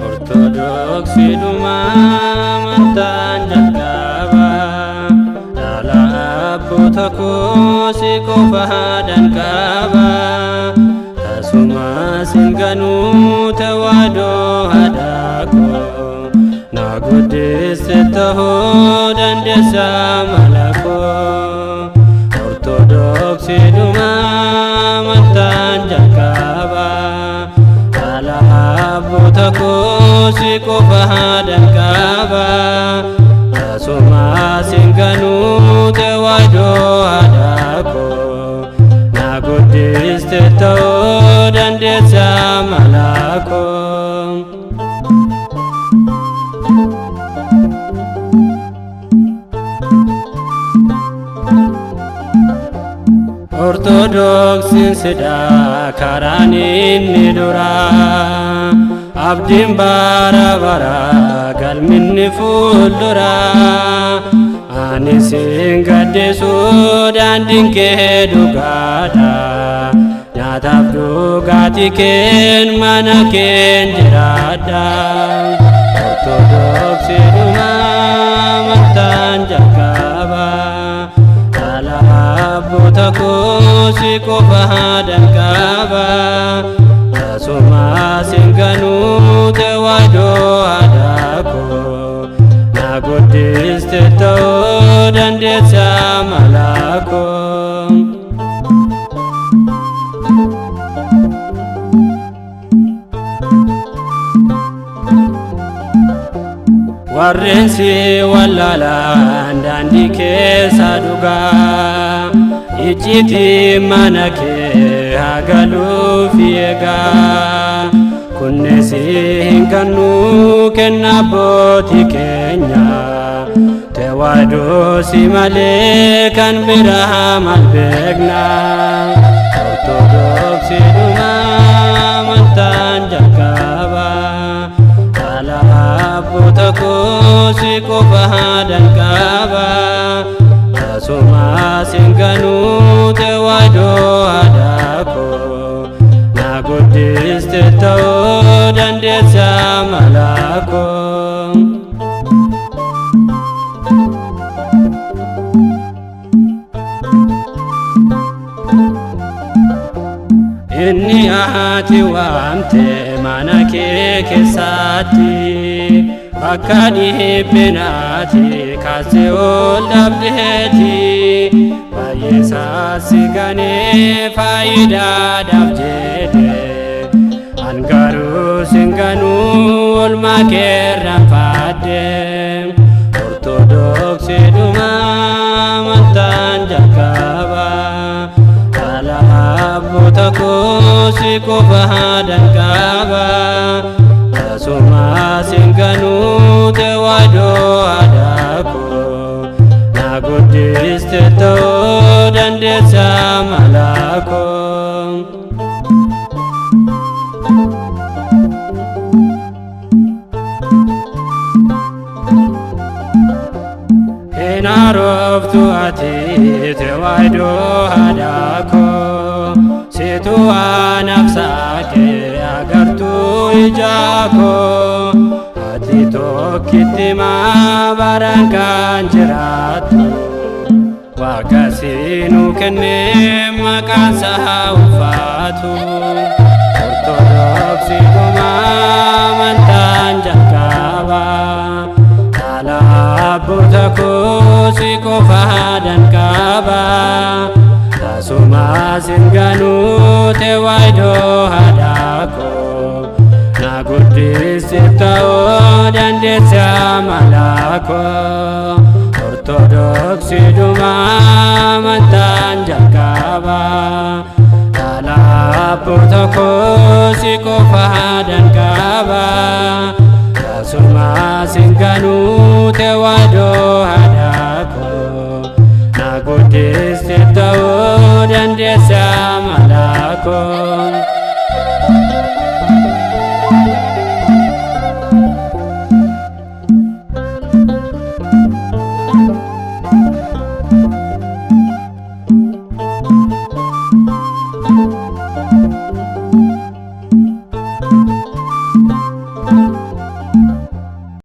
Ortodoksi duma amantaan jalqaba dhala abboota koo si qofa dan qaba tasumas hin ganuu tawaadoo haadha koo na guddiste ta'uu dandeessa mala koo Ortodoksi duma amantaan jalqaba dhala abboota koo si qofa dan qaba tasumas hin ganuu tawaadoo haadha koo na guddiste ta'uu dandeessa mala koo Ortodoksin sidha karaan inni dura abdiin bara bara galminni fuuldura ani sin gaddeessu daandiin kee dhugaadha nyaataaf dhugaatii keen mana keen jiraadha Ortodoksi duma amantaan jalqaba dhala abboota koo si qofa dan qaba tasumas hin ganuu tawaadoo haadha koo na guddiste ta'uu dandeessa mala koo warreen si wallaalan daandii keessa dhugaa icciitii mana kee haa galuuf eegaa kunnis hin kannuu kenna abbootii keenya tawaadoo si malee kan biraa maal beekna Ortodoksi duma amantaan jalqaba dhala abboota koo si qofa dan qaba tasumas hin ganuu tawaadoo haadha koo na guddiste ta'uu dandeessa mala koo inni ati waamte mana kee keessatti bakka dhibbinaati kaasee ol dhabdeeti baay'ee saasi ganee faayidaadhaaf jedhe an garuu sin ganuu oolmaa keerraan fadde Ortodoksi duma amantaan jalqaba dhala abboota koo si qofa dan qaba tasumas hin ganuu tawaadoo haadha koo na guddiste ta'uu dandeessa mala koo hin haaroftu ati tawaadoo haadha koo situ anaaf saaqe agartuu ija koo ati tokkitti maabaraan kan jiraattu waaqa siinuu kennee maqaan isaa ulfaatu Ortodoksi duma amantaan jalqaba dhala abboota koo si qofa dan qaba tasumas hin ganuu tawaadoo haadha koo na guddiste ta'uu dandeessa mala koo Ortodoksi duma amantaan jalqaba dhala abboota koo si qofa dan qaba tasumas hin ganuu tawaadoo haadha koo na guddiste ta'uu dandeessa መላኮ